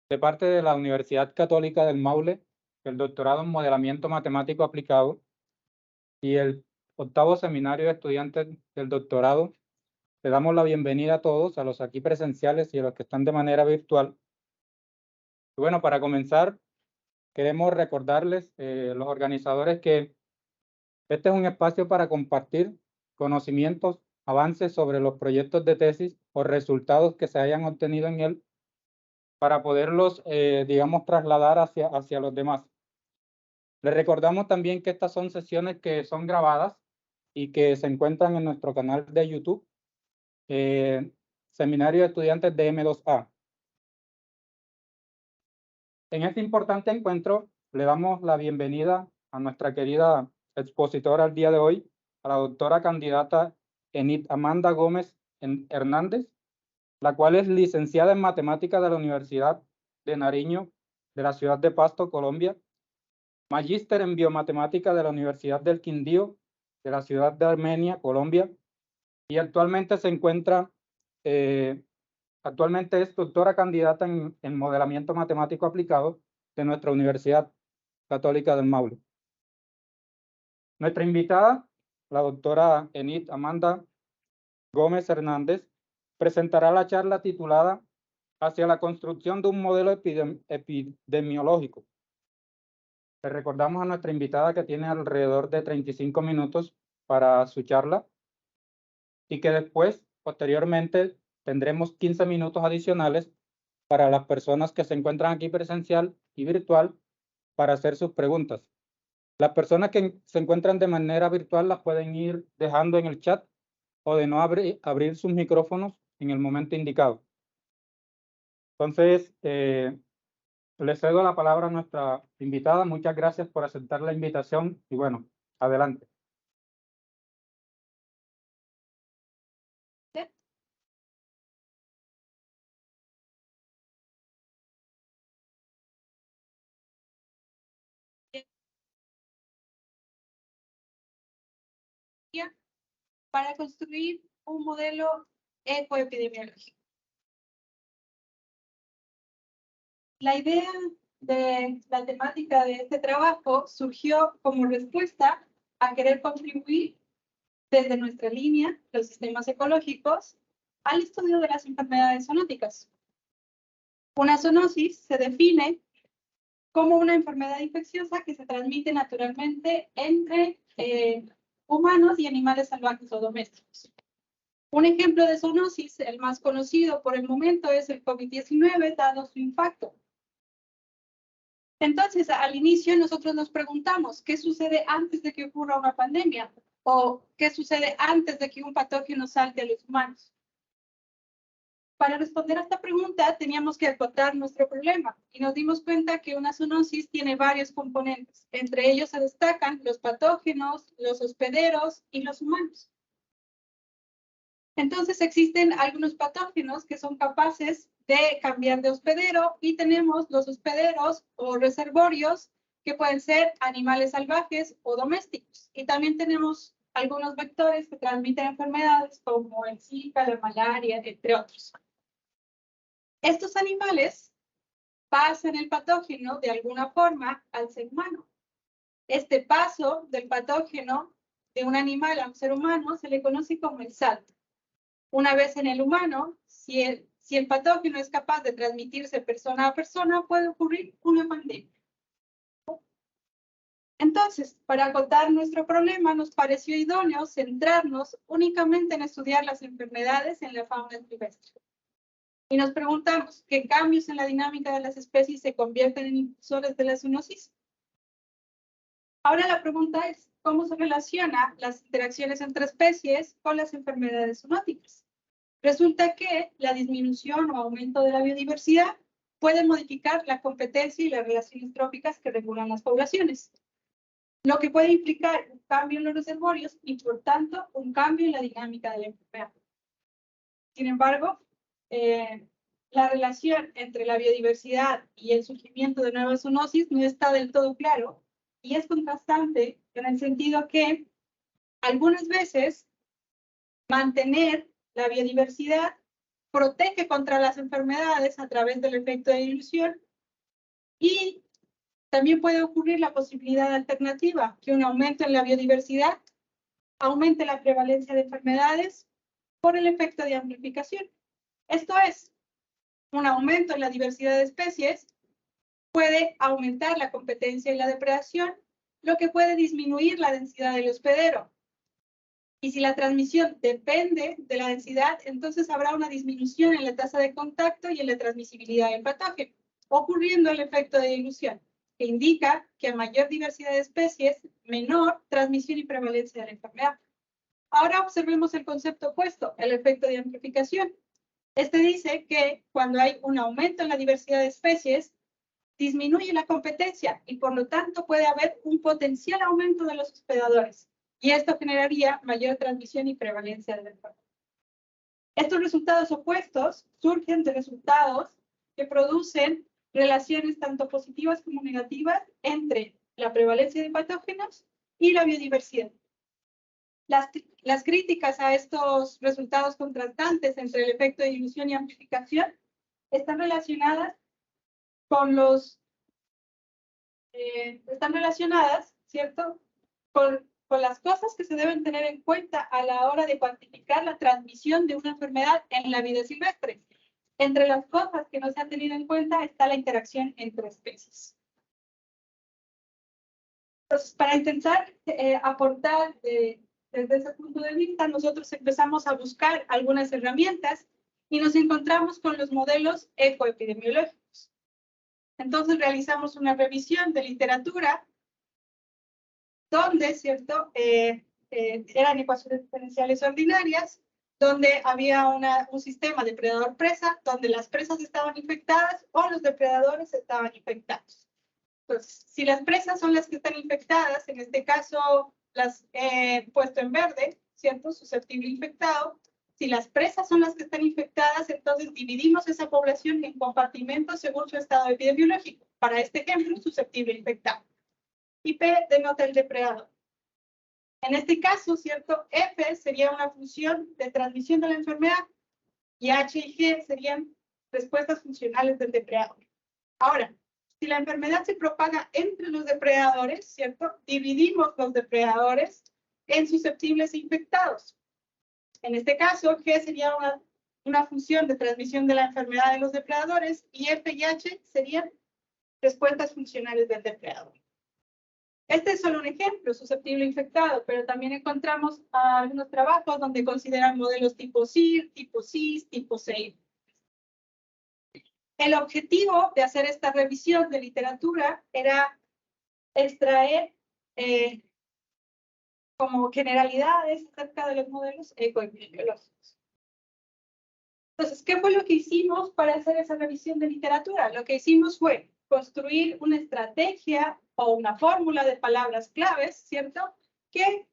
de parte de la Universidad Católica del Maule, el doctorado en Modelamiento Matemático Aplicado y el 8º Seminario de Estudiantes del Doctorado. Le damos la bienvenida a todos, a los aquí presenciales y a los que están de manera virtual. Y bueno, para comenzar, queremos recordarles, los organizadores, que este es un espacio para compartir conocimientos, avances sobre los proyectos de tesis o resultados que se hayan obtenido en él para poderlos, digamos, trasladar hacia los demás. Les recordamos también que estas son sesiones que son grabadas y que se encuentran en nuestro canal de YouTube, Seminario de Estudiantes de M2A. En este importante encuentro le damos la bienvenida a nuestra querida expositora el día de hoy, a la doctora candidata Enid Amanda Gómez Hernández, la cual es licenciada en Matemáticas de la Universidad de Nariño de la ciudad de Pasto, Colombia, magíster en Biomatemática de la Universidad del Quindío de la ciudad de Armenia, Colombia, y actualmente actualmente es doctora candidata en Modelamiento Matemático Aplicado de nuestra Universidad Católica del Maule. Nuestra invitada, la doctora Enid Amanda Gómez Hernández, presentará la charla titulada Hacia la construcción de un modelo epidemiológico. Le recordamos a nuestra invitada que tiene alrededor de 35 minutos para su charla y que después, posteriormente, tendremos 15 minutos adicionales para las personas que se encuentran aquí presencial y virtual para hacer sus preguntas. Las personas que se encuentran de manera virtual las pueden ir dejando en el chat o de no abrir sus micrófonos en el momento indicado. Entonces, le cedo la palabra a nuestra invitada. Muchas gracias por aceptar la invitación y bueno, adelante. Para construir un modelo ecoepidemiológico. La idea de la temática de este trabajo surgió como respuesta a querer contribuir desde nuestra línea, los sistemas ecológicos, al estudio de las enfermedades zoonóticas. Una zoonosis se define como una enfermedad infecciosa que se transmite naturalmente entre humanos y animales salvajes o domésticos. Un ejemplo de zoonosis, el más conocido por el momento, es el COVID-19, dado su impacto. Entonces, al inicio nosotros nos preguntamos, ¿qué sucede antes de que ocurra una pandemia? ¿O qué sucede antes de que un patógeno salte a los humanos? Para responder a esta pregunta, teníamos que acotar nuestro problema y nos dimos cuenta que una zoonosis tiene varios componentes. Entre ellos se destacan los patógenos, los hospederos y los humanos. Entonces existen algunos patógenos que son capaces de cambiar de hospedero y tenemos los hospederos o reservorios que pueden ser animales salvajes o domésticos. Y también tenemos algunos vectores que transmiten enfermedades como el Zika, la malaria, entre otros. Estos animales pasan el patógeno de alguna forma al ser humano. Este paso del patógeno de un animal a un ser humano se le conoce como el salto. Una vez en el humano, si el patógeno es capaz de transmitirse persona a persona, puede ocurrir una pandemia. Entonces, para acotar nuestro problema, nos pareció idóneo centrarnos únicamente en estudiar las enfermedades en la fauna silvestre. Y nos preguntamos, ¿qué cambios en la dinámica de las especies se convierten en impulsores de la zoonosis? Ahora la pregunta es, ¿cómo se relacionan las interacciones entre especies con las enfermedades zoonóticas? Resulta que la disminución o aumento de la biodiversidad puede modificar la competencia y las relaciones tróficas que regulan las poblaciones, lo que puede implicar un cambio en los reservorios y, por tanto, un cambio en la dinámica de la enfermedad. Sin embargo, la relación entre la biodiversidad y el surgimiento de nuevas zoonosis no está del todo claro y es contrastante en el sentido que algunas veces mantener la biodiversidad protege contra las enfermedades a través del efecto de dilución, y también puede ocurrir la posibilidad alternativa, que un aumento en la biodiversidad aumente la prevalencia de enfermedades por el efecto de amplificación. Esto es, un aumento en la diversidad de especies puede aumentar la competencia y la depredación, lo que puede disminuir la densidad del hospedero. Y si la transmisión depende de la densidad, entonces habrá una disminución en la tasa de contacto y en la transmisibilidad del patógeno, ocurriendo el efecto de dilución, que indica que a mayor diversidad de especies, menor transmisión y prevalencia de la enfermedad. Ahora observemos el concepto opuesto, el efecto de amplificación. Este dice que cuando hay un aumento en la diversidad de especies, disminuye la competencia y por lo tanto puede haber un potencial aumento de los hospedadores. Y esto generaría mayor transmisión y prevalencia de la enfermedad. Estos resultados opuestos surgen de resultados que producen relaciones tanto positivas como negativas entre la prevalencia de patógenos y la biodiversidad. Las críticas a estos resultados contrastantes entre el efecto de dilución y amplificación están relacionadas con ¿cierto? Con las cosas que se deben tener en cuenta a la hora de cuantificar la transmisión de una enfermedad en la vida silvestre. Entre las cosas que no se han tenido en cuenta está la interacción entre especies. Entonces, para intentar aportar desde ese punto de vista, nosotros empezamos a buscar algunas herramientas y nos encontramos con los modelos ecoepidemiológicos. Entonces realizamos una revisión de literatura donde, ¿cierto? Eran ecuaciones diferenciales ordinarias, donde había un sistema depredador-presa, donde las presas estaban infectadas o los depredadores estaban infectados. Entonces, si las presas son las que están infectadas, en este caso las he puesto en verde, ¿cierto? Susceptible infectado. Si las presas son las que están infectadas, entonces dividimos esa población en compartimentos según su estado epidemiológico. Para este ejemplo, susceptible infectado. Y P denota el depredador. En este caso, ¿cierto? F sería una función de transmisión de la enfermedad y H y G serían respuestas funcionales del depredador. Ahora, si la enfermedad se propaga entre los depredadores, ¿cierto? Dividimos los depredadores en susceptibles e infectados. En este caso, G sería una función de transmisión de la enfermedad de los depredadores y F y H serían respuestas funcionales del depredador. Este es solo un ejemplo, susceptible e infectado, pero también encontramos algunos trabajos donde consideran modelos tipo CIR, tipo CIS, tipo SEIR. El objetivo de hacer esta revisión de literatura era extraer como generalidades acerca de los modelos ecoepidemiológicos. Entonces, ¿qué fue lo que hicimos para hacer esa revisión de literatura? Lo que hicimos fue construir una estrategia o una fórmula de palabras claves, ¿cierto? Que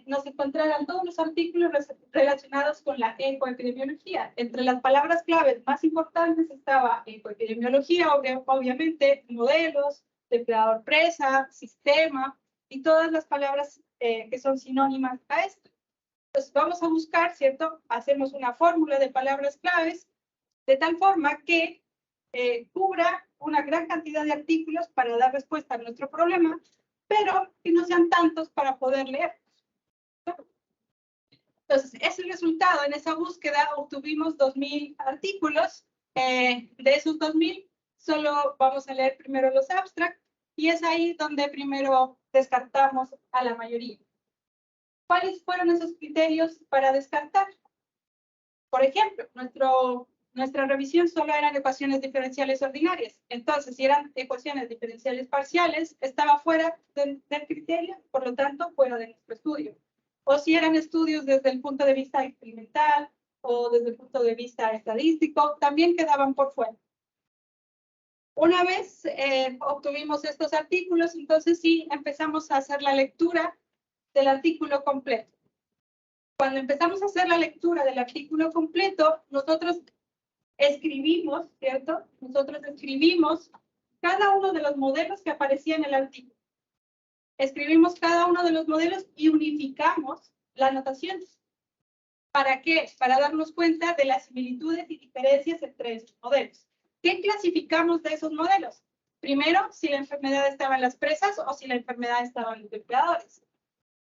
nos encontraran todos los artículos relacionados con la ecoepidemiología. Entre las palabras claves más importantes estaba ecoepidemiología, obviamente, modelos, depredador presa, sistema, y todas las palabras que son sinónimas a esto. Entonces vamos a buscar, ¿cierto? Hacemos una fórmula de palabras claves de tal forma que cubra una gran cantidad de artículos para dar respuesta a nuestro problema, pero que no sean tantos para poder leer. Entonces, ese resultado, en esa búsqueda obtuvimos 2.000 artículos. De esos 2.000, solo vamos a leer primero los abstracts, y es ahí donde primero descartamos a la mayoría. ¿Cuáles fueron esos criterios para descartar? Por ejemplo, nuestra revisión solo eran ecuaciones diferenciales ordinarias. Entonces, si eran ecuaciones diferenciales parciales, estaba fuera del criterio, por lo tanto, fuera de nuestro estudio. O si eran estudios desde el punto de vista experimental o desde el punto de vista estadístico, también quedaban por fuera. Una vez obtuvimos estos artículos, entonces sí empezamos a hacer la lectura del artículo completo. Cuando empezamos a hacer la lectura del artículo completo, nosotros escribimos, ¿cierto? Nosotros escribimos cada uno de los modelos que aparecía en el artículo. Escribimos cada uno de los modelos y unificamos las anotaciones. ¿Para qué? Para darnos cuenta de las similitudes y diferencias entre estos modelos. ¿Qué clasificamos de esos modelos? Primero, si la enfermedad estaba en las presas o si la enfermedad estaba en los depredadores.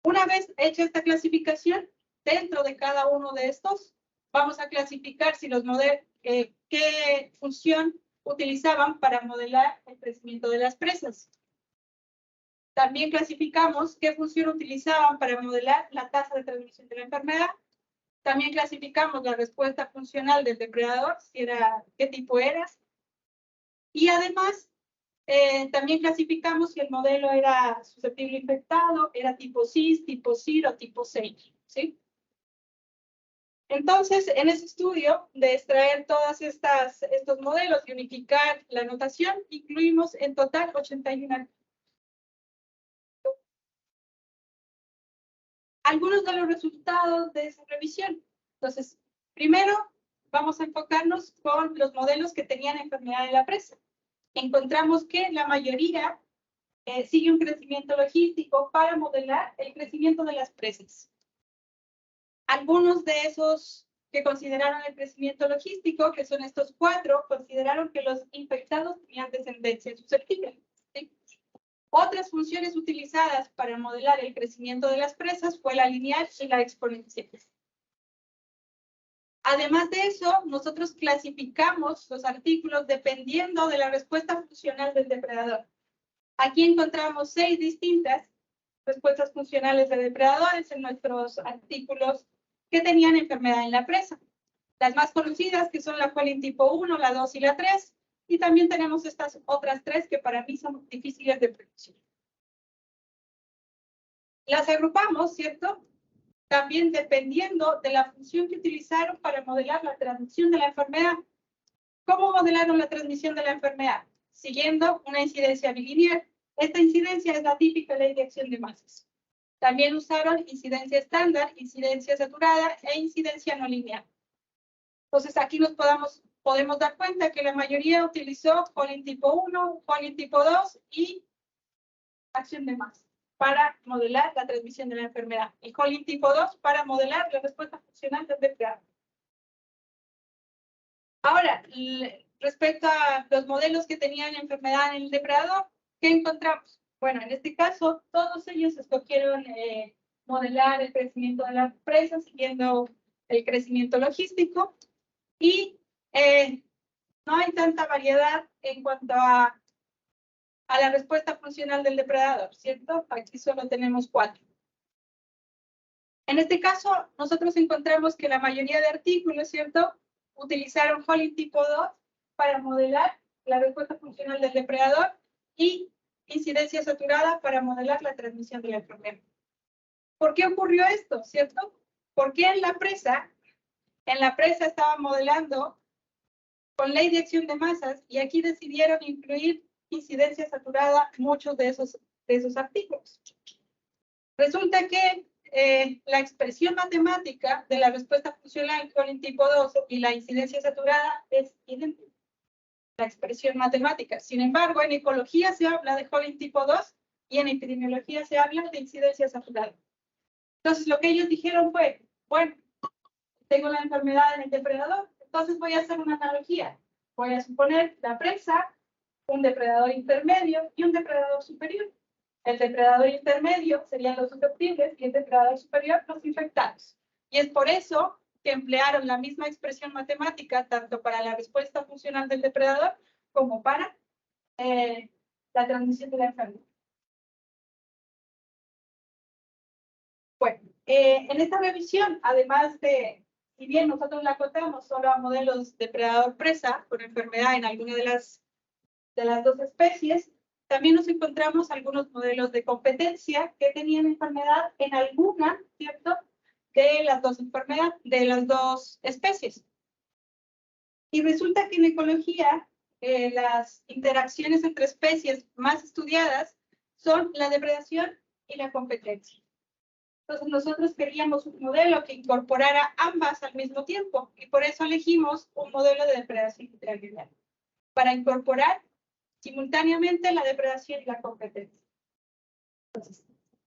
Una vez hecha esta clasificación, dentro de cada uno de estos, vamos a clasificar si los modelos, qué función utilizaban para modelar el crecimiento de las presas. También clasificamos qué función utilizaban para modelar la tasa de transmisión de la enfermedad. También clasificamos la respuesta funcional del depredador, qué tipo era. Y además, también clasificamos si el modelo era susceptible infectado, era tipo CIS, tipo CIR o tipo SAGE, ¿sí? Entonces, en ese estudio de extraer todos estos modelos y unificar la notación, incluimos en total 81. Algunos de los resultados de esa revisión. Entonces, primero vamos a enfocarnos con los modelos que tenían enfermedad de la presa. Encontramos que la mayoría sigue un crecimiento logístico para modelar el crecimiento de las presas. Algunos de esos que consideraron el crecimiento logístico, que son estos 4, consideraron que los infectados tenían descendencia susceptible. ¿Sí? Otras funciones utilizadas para modelar el crecimiento de las presas fue la lineal y la exponencial. Además de eso, nosotros clasificamos los artículos dependiendo de la respuesta funcional del depredador. Aquí encontramos 6 distintas respuestas funcionales de depredadores en nuestros artículos que tenían enfermedad en la presa. Las más conocidas, que son la Collin tipo 1, la 2 y la 3, y también tenemos estas otras 3 que para mí son difíciles de predecir. Las agrupamos, ¿cierto? También dependiendo de la función que utilizaron para modelar la transmisión de la enfermedad. ¿Cómo modelaron la transmisión de la enfermedad? Siguiendo una incidencia bilineal. Esta incidencia es la típica ley de acción de masas. También usaron incidencia estándar, incidencia saturada e incidencia no lineal. Entonces aquí nos podemos dar cuenta que la mayoría utilizó Collin tipo 1, Collin tipo 2 y acción de masa para modelar la transmisión de la enfermedad. Y Collin tipo 2 para modelar la respuesta funcional del depredador. Ahora, respecto a los modelos que tenían enfermedad en el depredador, ¿qué encontramos? Bueno, en este caso, todos ellos escogieron modelar el crecimiento de la presa siguiendo el crecimiento logístico y no hay tanta variedad en cuanto a la respuesta funcional del depredador, ¿cierto? Aquí solo tenemos 4. En este caso, nosotros encontramos que la mayoría de artículos, ¿cierto?, utilizaron Collin tipo 2 para modelar la respuesta funcional del depredador y incidencia saturada para modelar la transmisión de la enfermedad. ¿Por qué ocurrió esto, cierto? Porque en la presa estaban modelando con ley de acción de masas y aquí decidieron incluir incidencia saturada muchos de esos artículos. Resulta que la expresión matemática de la respuesta funcional Collin tipo 2 y la incidencia saturada es idéntica. La expresión matemática. Sin embargo, en ecología se habla de Collin tipo 2 y en epidemiología se habla de incidencia saturada. Entonces, lo que ellos dijeron fue, bueno, tengo la enfermedad en el depredador, entonces voy a hacer una analogía. Voy a suponer la presa, un depredador intermedio y un depredador superior. El depredador intermedio serían los susceptibles y el depredador superior los infectados. Y es por eso que emplearon la misma expresión matemática tanto para la respuesta funcional del depredador como para la transmisión de la enfermedad. Bueno, en esta revisión, además de, si bien nosotros la acotamos solo a modelos depredador-presa con enfermedad en alguna de las 2 especies, también nos encontramos algunos modelos de competencia que tenían enfermedad en alguna, ¿cierto?, de las 2 enfermedades, de las 2 especies. Y resulta que en ecología, las interacciones entre especies más estudiadas son la depredación y la competencia. Entonces nosotros queríamos un modelo que incorporara ambas al mismo tiempo y por eso elegimos un modelo de depredación intralineal para incorporar simultáneamente la depredación y la competencia. Entonces,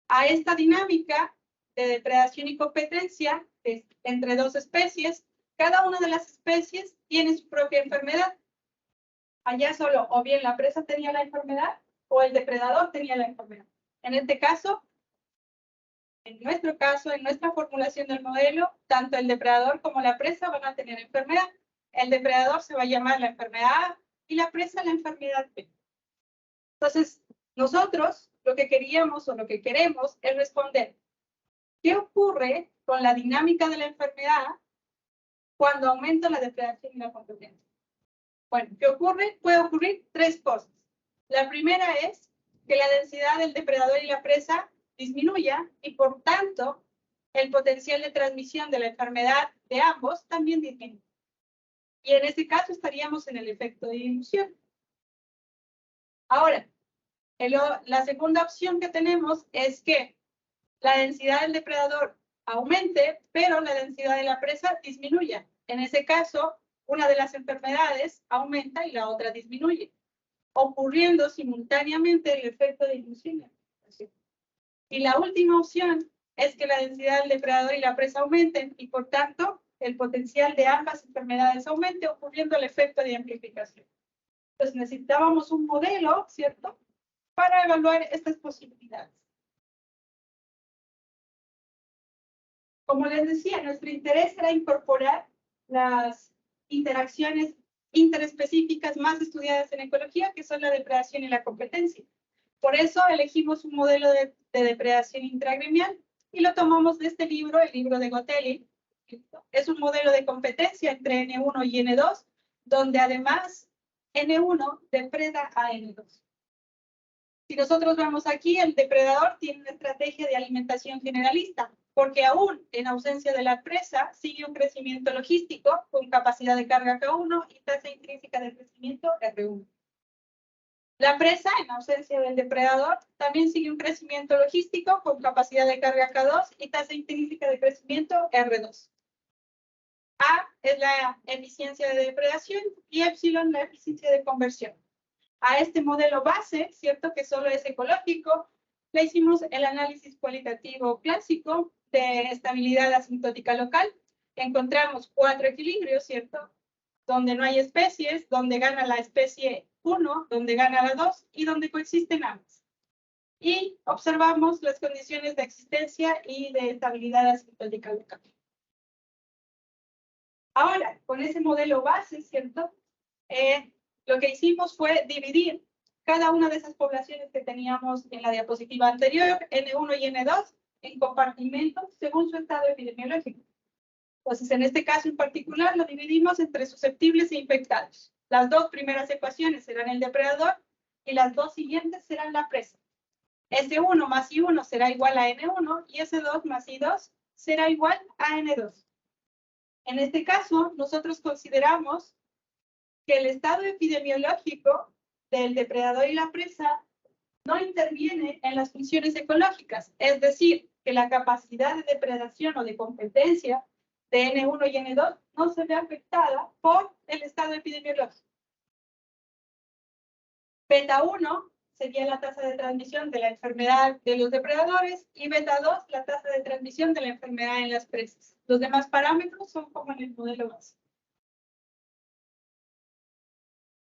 a esta dinámica de depredación y competencia es entre dos especies. Cada una de las especies tiene su propia enfermedad. Allá solo o bien la presa tenía la enfermedad o el depredador tenía la enfermedad. En este caso, en nuestro caso, en nuestra formulación del modelo, tanto el depredador como la presa van a tener enfermedad. El depredador se va a llamar la enfermedad A y la presa la enfermedad B. Entonces, nosotros lo que queríamos o lo que queremos es responder, ¿qué ocurre con la dinámica de la enfermedad cuando aumenta la depredación y la competencia? Bueno, ¿qué ocurre? Puede ocurrir tres cosas. La primera es que la densidad del depredador y la presa disminuya y por tanto el potencial de transmisión de la enfermedad de ambos también disminuye. Y en este caso estaríamos en el efecto de dilución. Ahora, la segunda opción que tenemos es que la densidad del depredador aumente, pero la densidad de la presa disminuya. En ese caso, una de las enfermedades aumenta y la otra disminuye, ocurriendo simultáneamente el efecto de dilución. Y la última opción es que la densidad del depredador y la presa aumenten y por tanto el potencial de ambas enfermedades aumente, ocurriendo el efecto de amplificación. Entonces necesitábamos un modelo, ¿cierto?, para evaluar estas posibilidades. Como les decía, nuestro interés era incorporar las interacciones interespecíficas más estudiadas en ecología, que son la depredación y la competencia. Por eso elegimos un modelo de depredación intragremial y lo tomamos de este libro, el libro de Gotelli. Es un modelo de competencia entre N1 y N2, donde además N1 depreda a N2. Si nosotros vemos aquí, el depredador tiene una estrategia de alimentación generalista, porque aún en ausencia de la presa, sigue un crecimiento logístico con capacidad de carga K1 y tasa intrínseca de crecimiento R1. La presa, en ausencia del depredador, también sigue un crecimiento logístico con capacidad de carga K2 y tasa intrínseca de crecimiento R2. A es la eficiencia de depredación y epsilon la eficiencia de conversión. A este modelo base, ¿cierto?, que solo es ecológico, le hicimos el análisis cualitativo clásico de estabilidad asintótica local. Encontramos 4 equilibrios, ¿cierto?, donde no hay especies, donde gana la especie 1, donde gana la 2 y donde coexisten ambas. Y observamos las condiciones de existencia y de estabilidad asintótica local. Ahora, con ese modelo base, ¿cierto?, lo que hicimos fue dividir cada una de esas poblaciones que teníamos en la diapositiva anterior, N1 y N2, en compartimentos según su estado epidemiológico. Entonces, en este caso en particular, lo dividimos entre susceptibles e infectados. Las dos primeras ecuaciones serán el depredador y las dos siguientes serán la presa. S1 más I1 será igual a N1 y S2 más I2 será igual a N2. En este caso, nosotros consideramos que el estado epidemiológico del depredador y la presa no interviene en las funciones ecológicas, es decir, que la capacidad de depredación o de competencia de N1 y N2 no se ve afectada por el estado epidemiológico. Beta 1 sería la tasa de transmisión de la enfermedad de los depredadores y beta 2 la tasa de transmisión de la enfermedad en las presas. Los demás parámetros son como en el modelo básico.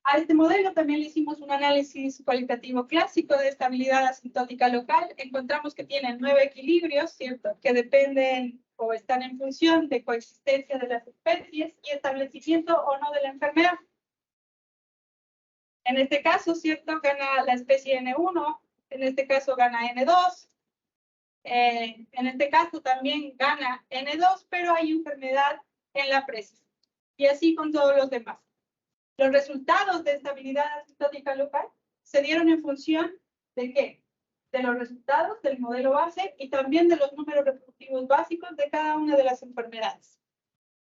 A este modelo también le hicimos un análisis cualitativo clásico de estabilidad asintótica local. Encontramos que tienen 9 equilibrios, ¿cierto?, que dependen o están en función de coexistencia de las especies y establecimiento o no de la enfermedad. En este caso, ¿cierto?, gana la especie N1, en este caso gana N2, en este caso también gana N2, pero hay enfermedad en la presa. Y así con todos los demás. Los resultados de estabilidad asintótica local se dieron en función ¿de qué? De los resultados del modelo base y también de los números reproductivos básicos de cada una de las enfermedades.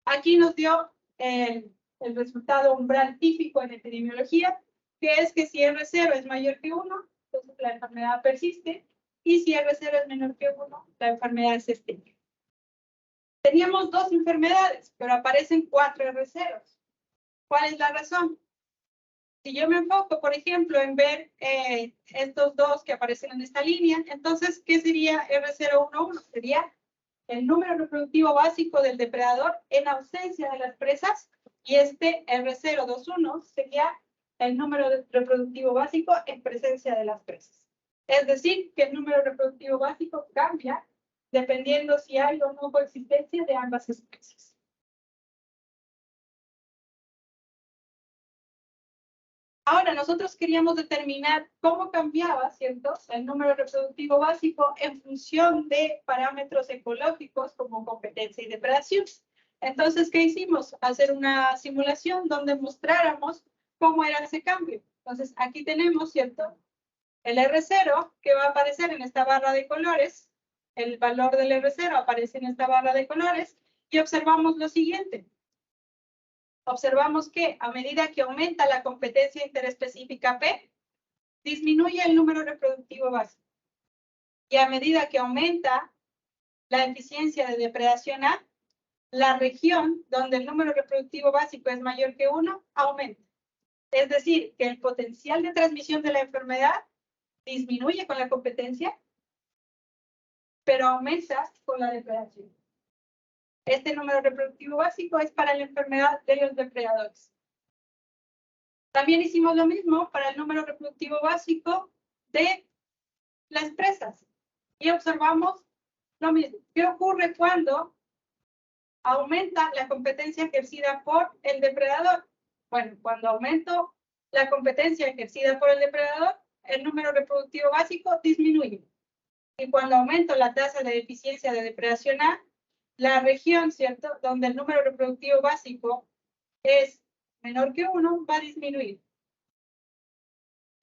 Aquí nos dio el resultado umbral típico en epidemiología, que es que si R0 es mayor que 1, entonces la enfermedad persiste, y si R0 es menor que 1, la enfermedad es extingue. Teníamos 2 enfermedades, pero aparecen 4 R0s. ¿Cuál es la razón? Si yo me enfoco, por ejemplo, en ver estos dos que aparecen en esta línea, entonces, ¿qué sería R011? Sería el número reproductivo básico del depredador en ausencia de las presas, y este R021 sería el número reproductivo básico en presencia de las presas. Es decir, que el número reproductivo básico cambia dependiendo si hay o no coexistencia de ambas especies. Ahora, nosotros queríamos determinar cómo cambiaba, ¿cierto?, el número reproductivo básico en función de parámetros ecológicos como competencia y depredación. Entonces, ¿qué hicimos? Hacer una simulación donde mostráramos cómo era ese cambio. Entonces, aquí tenemos, ¿cierto?, el R0 que va a aparecer en esta barra de colores. El valor del R0 aparece en esta barra de colores y observamos lo siguiente. Observamos que a medida que aumenta la competencia interespecífica P, disminuye el número reproductivo básico. Y a medida que aumenta la eficiencia de depredación A, la región donde el número reproductivo básico es mayor que 1 aumenta. Es decir, que el potencial de transmisión de la enfermedad disminuye con la competencia, pero aumenta con la depredación. Este número reproductivo básico es para la enfermedad de los depredadores. También hicimos lo mismo para el número reproductivo básico de las presas. Y observamos lo mismo. ¿Qué ocurre cuando aumenta la competencia ejercida por el depredador? Bueno, cuando aumento la competencia ejercida por el depredador, el número reproductivo básico disminuye. Y cuando aumento la tasa de eficiencia de depredación A, la región, ¿cierto?, donde el número reproductivo básico es menor que 1, va a disminuir.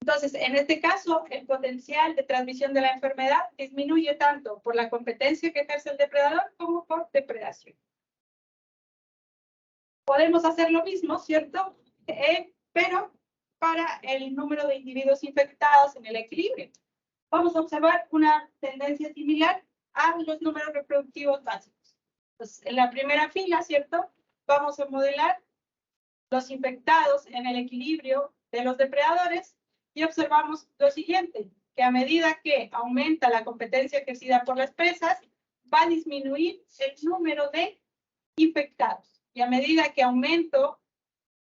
Entonces, en este caso, el potencial de transmisión de la enfermedad disminuye tanto por la competencia que ejerce el depredador como por depredación. Podemos hacer lo mismo, ¿cierto?, pero para el número de individuos infectados en el equilibrio. Vamos a observar una tendencia similar a los números reproductivos básicos. Entonces, en la primera fila, ¿cierto?, vamos a modelar los infectados en el equilibrio de los depredadores y observamos lo siguiente, que a medida que aumenta la competencia ejercida por las presas, va a disminuir el número de infectados. Y a medida que aumento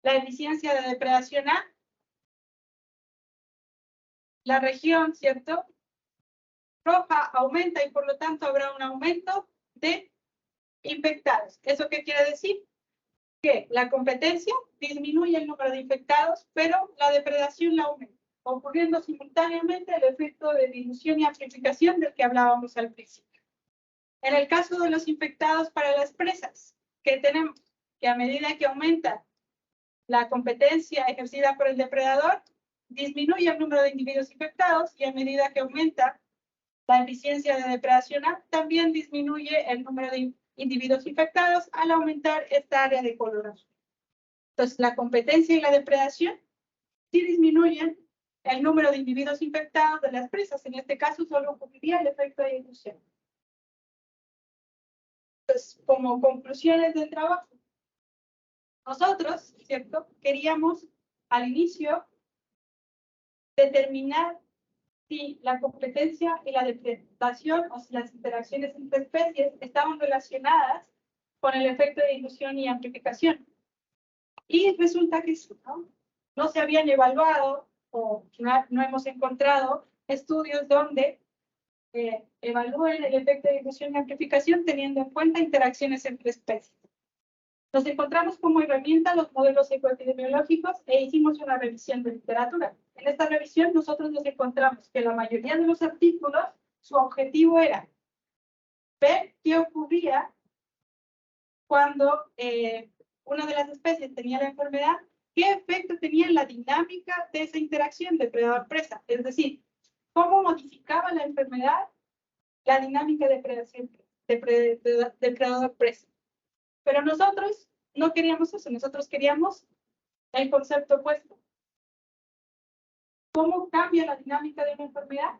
la eficiencia de depredación A, la región, ¿cierto?, roja aumenta y por lo tanto habrá un aumento de infectados. ¿Eso qué quiere decir? Que la competencia disminuye el número de infectados, pero la depredación la aumenta, ocurriendo simultáneamente el efecto de dilución y amplificación del que hablábamos al principio. En el caso de los infectados para las presas, ¿qué tenemos? Que a medida que aumenta la competencia ejercida por el depredador, disminuye el número de individuos infectados y a medida que aumenta la eficiencia de depredación A, también disminuye el número de individuos infectados al aumentar esta área de color azul. Entonces, la competencia y la depredación sí disminuyen el número de individuos infectados de las presas. En este caso, solo ocurriría el efecto de dilución. Entonces, como conclusiones del trabajo, nosotros, ¿cierto?, queríamos al inicio determinar si la competencia y la depredación o si las interacciones entre especies estaban relacionadas con el efecto de dilución y amplificación. Y resulta que no se habían evaluado o no hemos encontrado estudios donde evalúen el efecto de dilución y amplificación teniendo en cuenta interacciones entre especies. Nos encontramos como herramienta los modelos ecoepidemiológicos e hicimos una revisión de literatura. En esta revisión nosotros nos encontramos que la mayoría de los artículos, su objetivo era ver qué ocurría cuando una de las especies tenía la enfermedad, qué efecto tenía en la dinámica de esa interacción depredador-presa. Es decir, cómo modificaba la enfermedad la dinámica de depredador-presa. Pero nosotros no queríamos eso, nosotros queríamos el concepto opuesto. ¿Cómo cambia la dinámica de una enfermedad?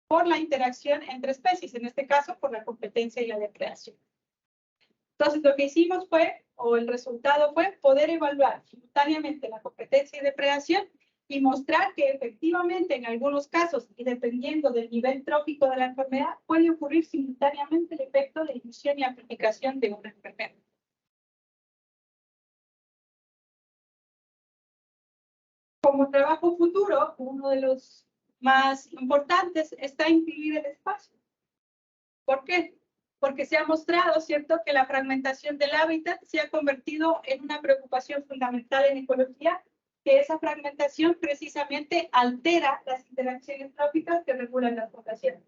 Por la interacción entre especies, en este caso por la competencia y la depredación. Entonces lo que hicimos fue, o el resultado fue, poder evaluar simultáneamente la competencia y depredación y mostrar que efectivamente en algunos casos, y dependiendo del nivel trófico de la enfermedad, puede ocurrir simultáneamente el efecto de inducción y amplificación de una enfermedad. Como trabajo futuro, uno de los más importantes está incluir el espacio. ¿Por qué? Porque se ha mostrado, ¿cierto?, que la fragmentación del hábitat se ha convertido en una preocupación fundamental en ecología, que esa fragmentación precisamente altera las interacciones tróficas que regulan las poblaciones.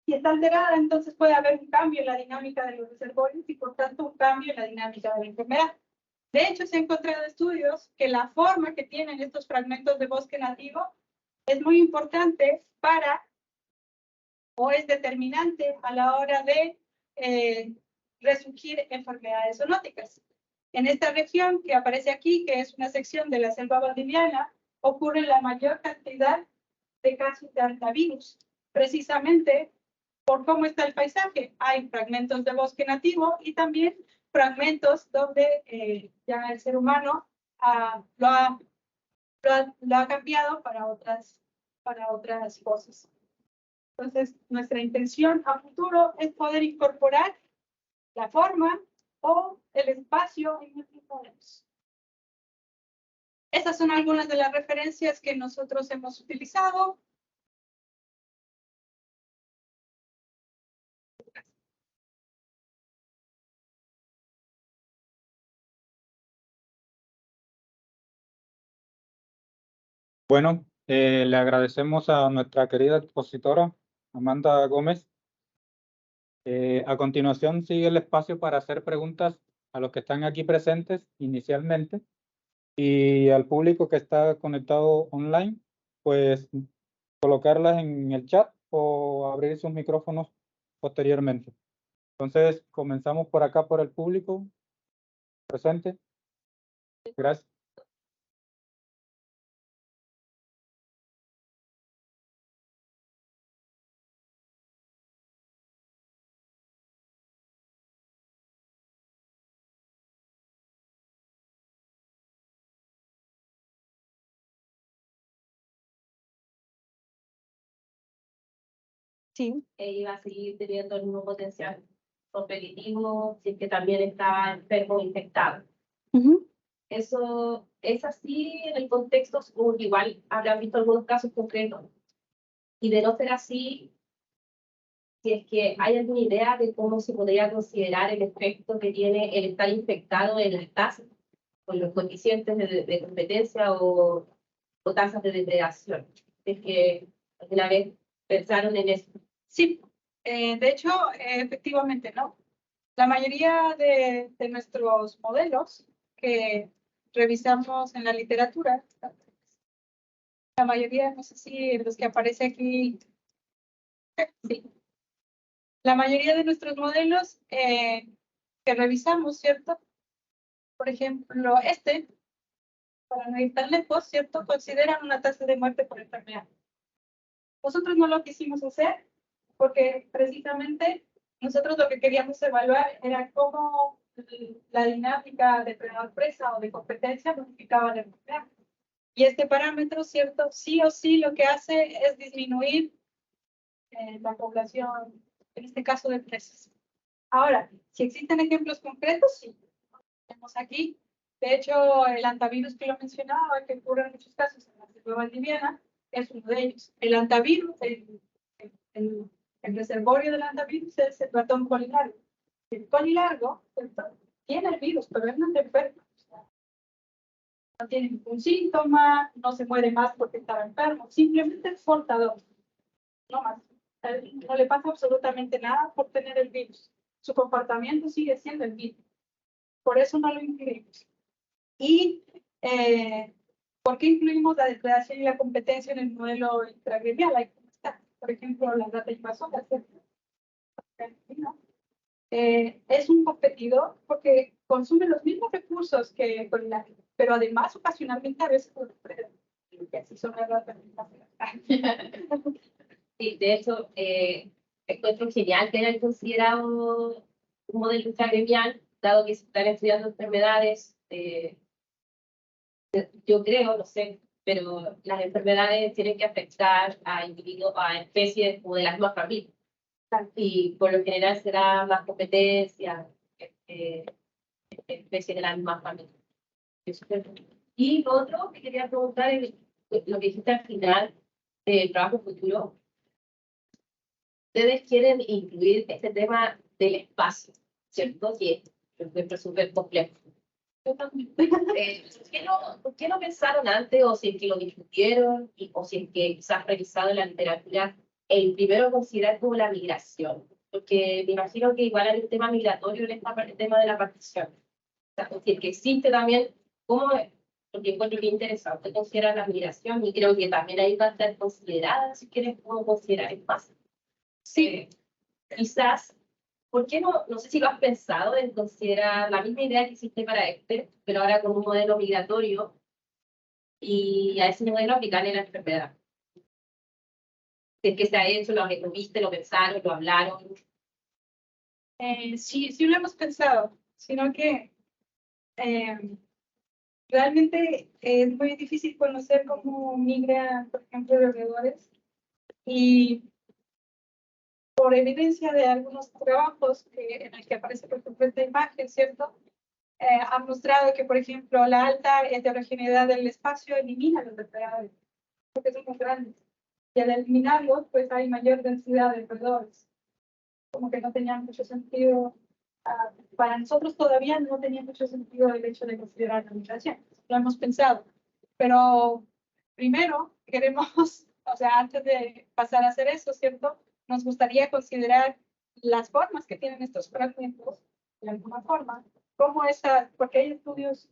Si está alterada, entonces puede haber un cambio en la dinámica de los reservorios y, por tanto, un cambio en la dinámica de la enfermedad. De hecho, se han encontrado estudios que la forma que tienen estos fragmentos de bosque nativo es muy importante para, o es determinante a la hora de resurgir enfermedades zoonóticas. En esta región que aparece aquí, que es una sección de la selva valdiviana, ocurre la mayor cantidad de casos de hantavirus, precisamente por cómo está el paisaje. Hay fragmentos de bosque nativo y también fragmentos donde ya el ser humano lo ha cambiado para otras cosas. Entonces, nuestra intención a futuro es poder incorporar la forma o el espacio en nuestros modelos. Estas son algunas de las referencias que nosotros hemos utilizado. Bueno, le agradecemos a nuestra querida expositora, Amanda Gómez. A continuación sigue el espacio para hacer preguntas a los que están aquí presentes inicialmente y al público que está conectado online, pues colocarlas en el chat o abrir sus micrófonos posteriormente. Entonces, comenzamos por acá por el público presente. Gracias. Sí. Iba a seguir teniendo el mismo potencial competitivo si es que también estaba enfermo o infectado. Eso es así en el contexto, supongo que igual habrán visto algunos casos concretos. Y de no ser así, si es que hay alguna idea de cómo se podría considerar el efecto que tiene el estar infectado en las tasas, con los coeficientes de competencia o tasas de depredación. Es que alguna vez pensaron en eso. Sí, de hecho, efectivamente, ¿no? La mayoría de nuestros modelos que revisamos en la literatura, la mayoría, no sé si los que aparece aquí, sí. La mayoría de nuestros modelos que revisamos, ¿cierto? Por ejemplo, para no ir tan lejos, ¿cierto? Consideran una tasa de muerte por enfermedad. Nosotros no lo quisimos hacer porque precisamente nosotros lo que queríamos evaluar era cómo la dinámica de depredador-presa o de competencia modificaba la enfermedad. Y este parámetro, ¿cierto? Sí o sí lo que hace es disminuir la población, en este caso de presas. Ahora, si existen ejemplos concretos, sí. Tenemos aquí, de hecho, el hantavirus que lo mencionaba, que ocurre en muchos casos en la selva valdiviana, es uno de ellos. El hantavirus, el reservorio del hantavirus es el ratón colilargo. El colilargo, ¿cierto?, tiene el virus, pero él no está enfermo. No tiene ningún síntoma, no se muere más porque estaba enfermo, simplemente es portador, no más. No le pasa absolutamente nada por tener el virus. Su comportamiento sigue siendo el mismo. Por eso no lo incluimos. Y, ¿por qué incluimos la depredación y la competencia en el modelo intragremial? Ahí está. Por ejemplo, la rata invasora, ¿cierto? Es un competidor porque consume los mismos recursos que el colilario, pero además ocasionalmente a veces lo depreda. Y así son las ratas invasoras. Sí, de hecho, encuentro genial que hayan considerado un modelo intragremial, dado que se están estudiando enfermedades. Yo creo, no sé, pero las enfermedades tienen que afectar a individuos, a especies como de la misma familia. Y por lo general será más competencia, especies de la misma familia. Y lo otro que quería preguntar es lo que dijiste al final del trabajo futuro. Ustedes quieren incluir este tema del espacio, ¿cierto? Que lo encuentro súper complejo. ¿Por qué no pensaron antes, o si es que lo discutieron, o si es que quizás revisado en la literatura, el primero considerar como la migración? Porque me imagino que igual hay un tema migratorio en el tema de la partición. O sea, si es que existe también, ¿cómo es? Porque encuentro que interesante considerar la migración, y creo que también ahí va a estar considerada, si quieres, cómo considerar el espacio. Sí, quizás. ¿Por qué no sé si lo has pensado en considerar la misma idea que hiciste para Expert, pero ahora con un modelo migratorio, y a ese modelo aplicarle la enfermedad? Si es que se ha hecho, lo viste, lo pensaron, lo hablaron. Sí lo hemos pensado, sino que realmente es muy difícil conocer cómo migran, por ejemplo, los roedores, y por evidencia de algunos trabajos en el que aparece, por ejemplo, esta imagen, ¿cierto? Ha mostrado que, por ejemplo, la alta heterogeneidad del espacio elimina los depredadores, porque son muy grandes. Y al eliminarlos, pues hay mayor densidad de roedores. Como que no tenía mucho sentido, para nosotros todavía no tenía mucho sentido el hecho de considerar la migración. Lo hemos pensado. Pero primero queremos, o sea, antes de pasar a hacer eso, ¿cierto? Nos gustaría considerar las formas que tienen estos fragmentos, de alguna forma, como estas, porque hay estudios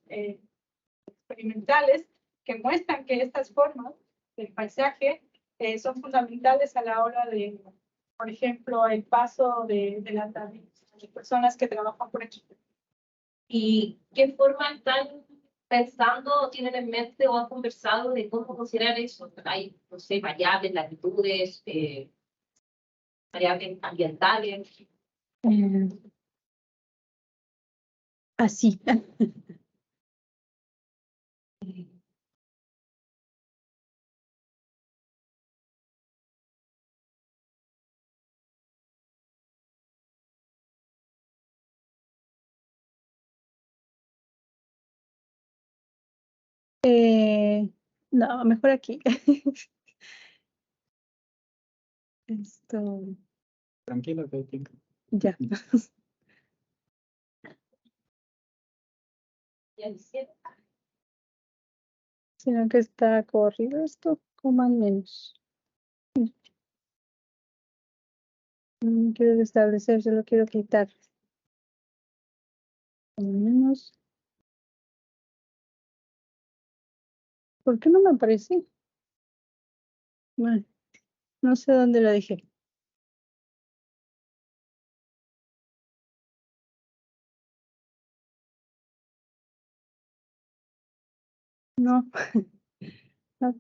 experimentales que muestran que estas formas del paisaje son fundamentales a la hora de, por ejemplo, el paso de las personas que trabajan por hecho. ¿Y qué forma están pensando, o tienen en mente, o han conversado de cómo considerar eso? Hay, no sé, variables, latitudes, variables ambientales. Así. No, mejor aquí. Esto. Tranquilo, que hay tiempo. Ya. Sino que está corrido esto, coman menos. Quiero establecer, yo lo quiero quitar. Coman menos. ¿Por qué no me aparece? Bueno, no sé dónde lo dejé. No. No.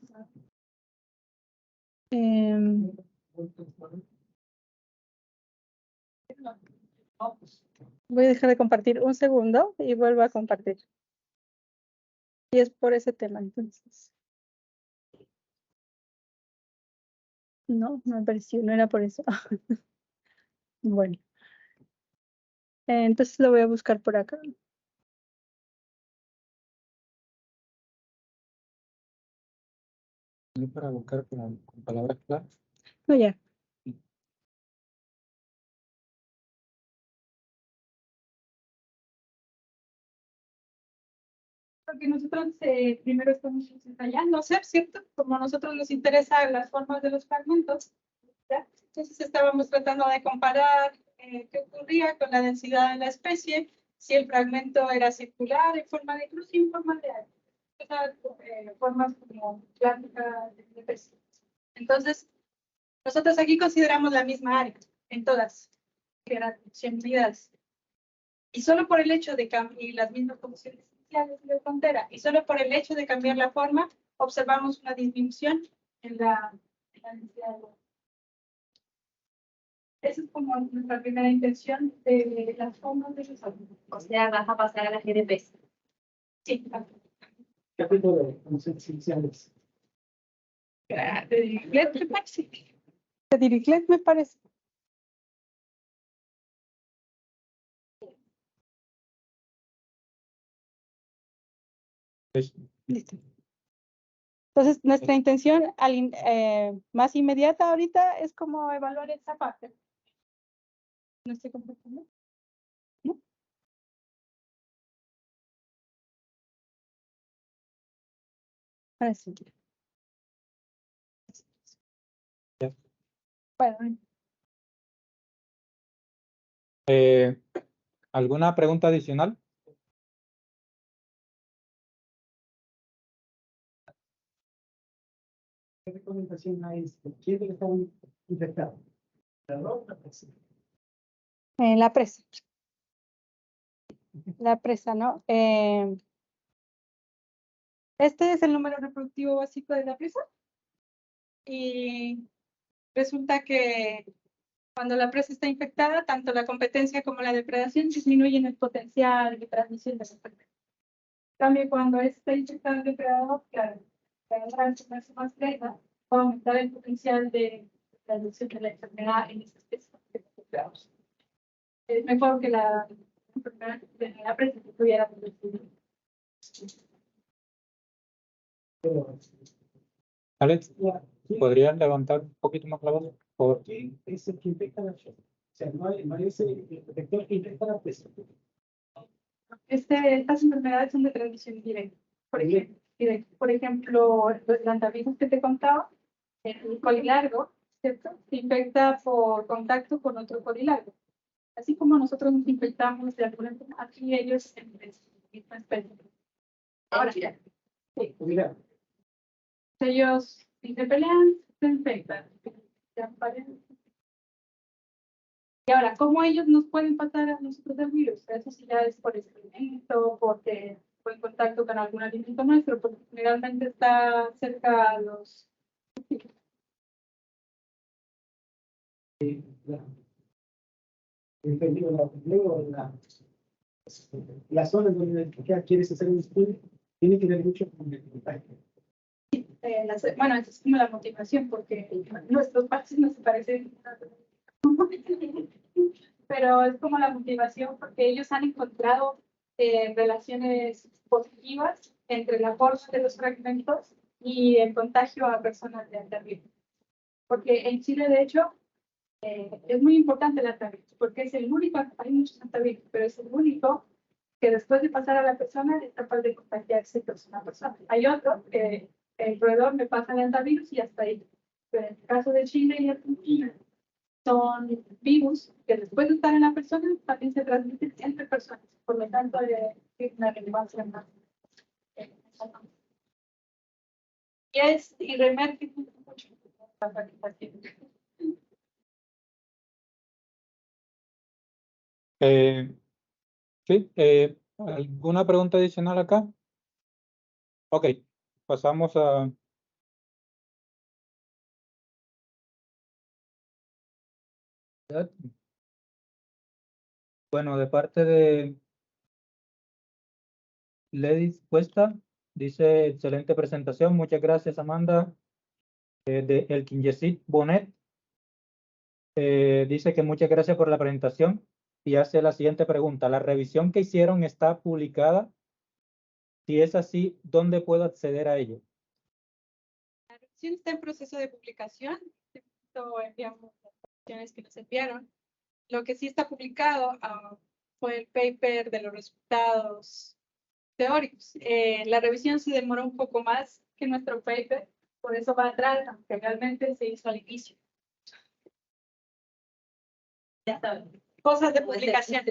Voy a dejar de compartir un segundo y vuelvo a compartir. Y es por ese tema, entonces. No, me apareció, no era por eso. Bueno. Entonces lo voy a buscar por acá. ¿No para buscar con palabras claras? No, ya. Porque nosotros primero estamos ensayando hacer, ¿cierto? Como a nosotros nos interesan las formas de los fragmentos, ¿ya? Entonces estábamos tratando de comparar qué ocurría con la densidad de la especie, si el fragmento era circular, en forma de cruz y en forma de área. Formas como clásicas de pez. Entonces, nosotros aquí consideramos la misma área en todas, que eran 100 unidades. Y solo por el hecho de cambiar las mismas condiciones iniciales de frontera, y solo por el hecho de cambiar la forma, observamos una disminución en la densidad de agua. Esa es como nuestra primera intención de las formas de los árboles. O sea, vas a pasar a la GDP. Sí, ¿Qué tipo de condiciones iniciales? De Diriclet me parece. De Diriclet me parece. Listo. Entonces, nuestra intención más inmediata ahorita es como evaluar esa parte. ¿No estoy completando? ¿No? Ahora sí. Bueno. ¿Alguna pregunta adicional? ¿Qué recomendación hay? ¿Quién está infectado? La presa. La presa. La presa, ¿no? Este es el número reproductivo básico de la presa. Y resulta que cuando la presa está infectada, tanto la competencia como la depredación disminuyen el potencial de transmisión de la enfermedad. En cambio, cuando está infectado el depredador, claro, la comerse más presa, va a aumentar el potencial de transmisión de la enfermedad en esa especie de depredados. Es mejor que la enfermedad de la presa que tuviera. Alex, ¿podrías levantar un poquito más la voz? Por... ¿Quién es el que infecta la presa? O sea, no hay ese vector que infecta la presa. Estas enfermedades son de transmisión directa. Por ejemplo, los lantavirus que te contaba, el colilargo, ¿cierto? Se infecta por contacto con otro colilargo. Así como nosotros nos infectamos de alguna forma, aquí ellos se misma especie. Ahora, sí. Mira. Ellos, si se pelean, se infectan. Y ahora, ¿cómo ellos nos pueden pasar a nosotros el virus? Eso sí ya es por experimento, porque fue en contacto con algún alimento nuestro, porque generalmente está cerca a los... La zona donde quieres hacer un estudio tiene que ver mucho con el contagio. Bueno, esa es como la motivación, porque nuestros países no se parecen. Pero es como la motivación, porque ellos han encontrado relaciones positivas entre la forma de los fragmentos y el contagio a personas de antivirus. Porque en Chile, de hecho, es muy importante el antivirus, porque es el único, hay muchos antivirus, pero es el único que después de pasar a la persona es capaz de contagiarse persona a persona. Hay otro que el roedor me pasa el antivirus y hasta ahí. Pero en el caso de Chile y Argentina, son virus que después de estar en la persona también se transmiten entre personas. Por lo tanto, es una relevancia más. Y es irremersible mucho la participación. Sí, ¿alguna pregunta adicional acá? Ok, pasamos a... Bueno, de parte de Ledis Cuesta, dice excelente presentación, muchas gracias Amanda. De Elkin Yesid Bonet, dice que muchas gracias por la presentación y hace la siguiente pregunta. ¿La revisión que hicieron está publicada? Si es así, ¿dónde puedo acceder a ello? La revisión está en proceso de publicación. Enviamos las publicaciones que nos enviaron. Lo que sí está publicado fue el paper de los resultados teóricos. La revisión se demoró un poco más que nuestro paper, por eso va atrás, aunque realmente se hizo al inicio. Ya está. Cosas de publicación.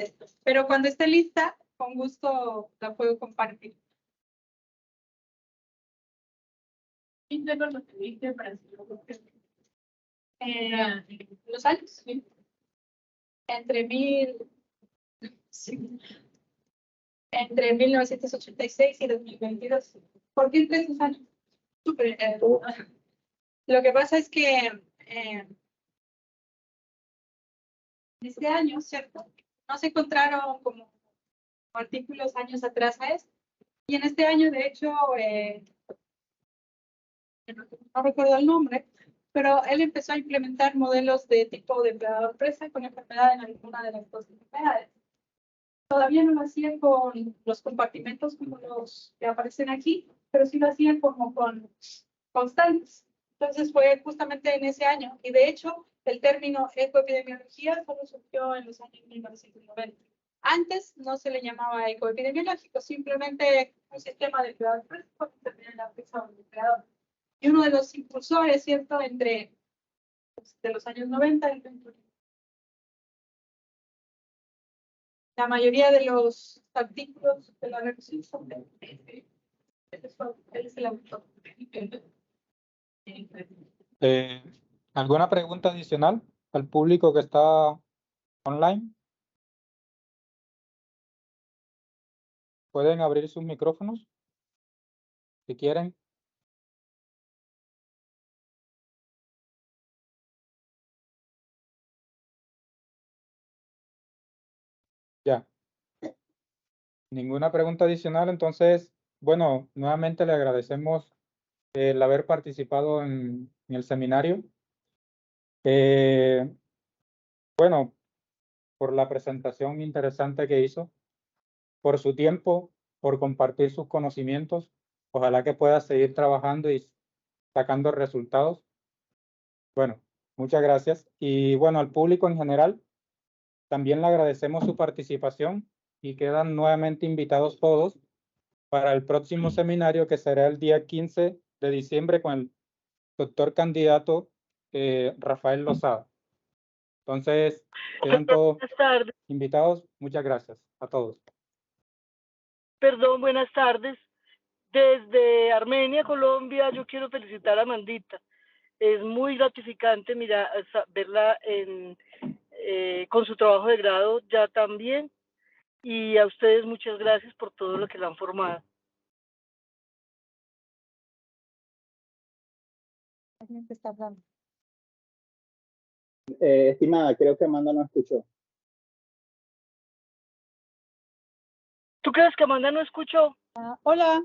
Pero cuando esté lista, con gusto la puedo compartir. Y luego lo que viste para los años, ¿sí? Entre 1986 y 2022. ¿Por qué entre esos años? Súper. Lo que pasa es que este año, ¿cierto? No se encontraron como artículos años atrás a esto. Y en este año, de hecho, no recuerdo el nombre, pero él empezó a implementar modelos de tipo depredador-presa con enfermedad en alguna de las dos enfermedades. Todavía no lo hacían con los compartimentos como los que aparecen aquí, pero sí lo hacían como con constantes. Entonces fue justamente en ese año, y de hecho el término ecoepidemiología solo surgió en los años 1990. Antes no se le llamaba ecoepidemiológico, simplemente un sistema de depredador-presa con enfermedad en la presa o el depredador. Y uno de los impulsores, ¿cierto?, entre de los años 90 y 20. La mayoría de los artículos de la revisión son de él es el autor. ¿Alguna pregunta adicional al público que está online? ¿Pueden abrir sus micrófonos si quieren? Ya. Ninguna pregunta adicional, entonces, bueno, nuevamente le agradecemos el haber participado en el seminario. Bueno, por la presentación interesante que hizo, por su tiempo, por compartir sus conocimientos. Ojalá que pueda seguir trabajando y sacando resultados. Bueno, muchas gracias. Y bueno, al público en general, también le agradecemos su participación y quedan nuevamente invitados todos para el próximo seminario que será el día 15 de diciembre con el doctor candidato Rafael Lozada. Entonces, quedan todos invitados. Muchas gracias a todos. Perdón, buenas tardes. Desde Armenia, Colombia, yo quiero felicitar a Amandita. Es muy gratificante verla con su trabajo de grado ya también. Y a ustedes muchas gracias por todo lo que la han formado. ¿Quién está hablando? Estimada, creo que Amanda no escuchó. ¿Tú crees que Amanda no escuchó? Hola.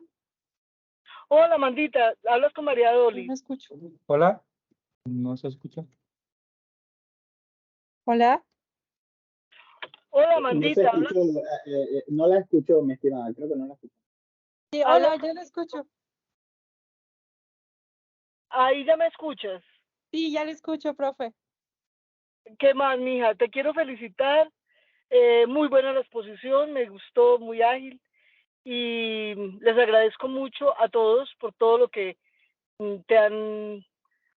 Hola, Amandita, hablas con María Dolly. No escucho. Hola, no se escucha. Hola. Hola, No se Amandita. escuchó, no la escuchó, mi estimada, creo que no la escuchó. Sí, hola, yo la escucho. Ahí ya me escuchas. Sí, ya la escucho, profe. ¿Qué más, mija? Te quiero felicitar. Muy buena la exposición, me gustó, muy ágil. Y les agradezco mucho a todos por todo lo que te han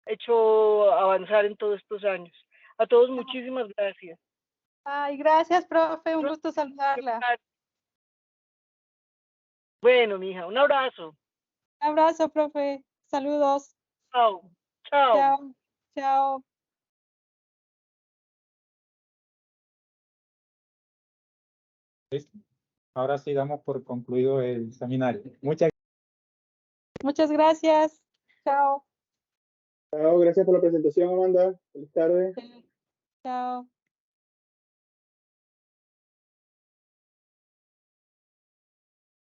hecho avanzar en todos estos años. A todos muchísimas gracias. Ay, gracias, profe, un gusto saludarla. Bueno, mija, un abrazo. Un abrazo, profe. Saludos. Chao. Chao. Chao. Chao. ¿Listo? Ahora sí damos por concluido el seminario. Muchas gracias. Chao. Chao, gracias por la presentación, Amanda. Feliz tarde. Chao.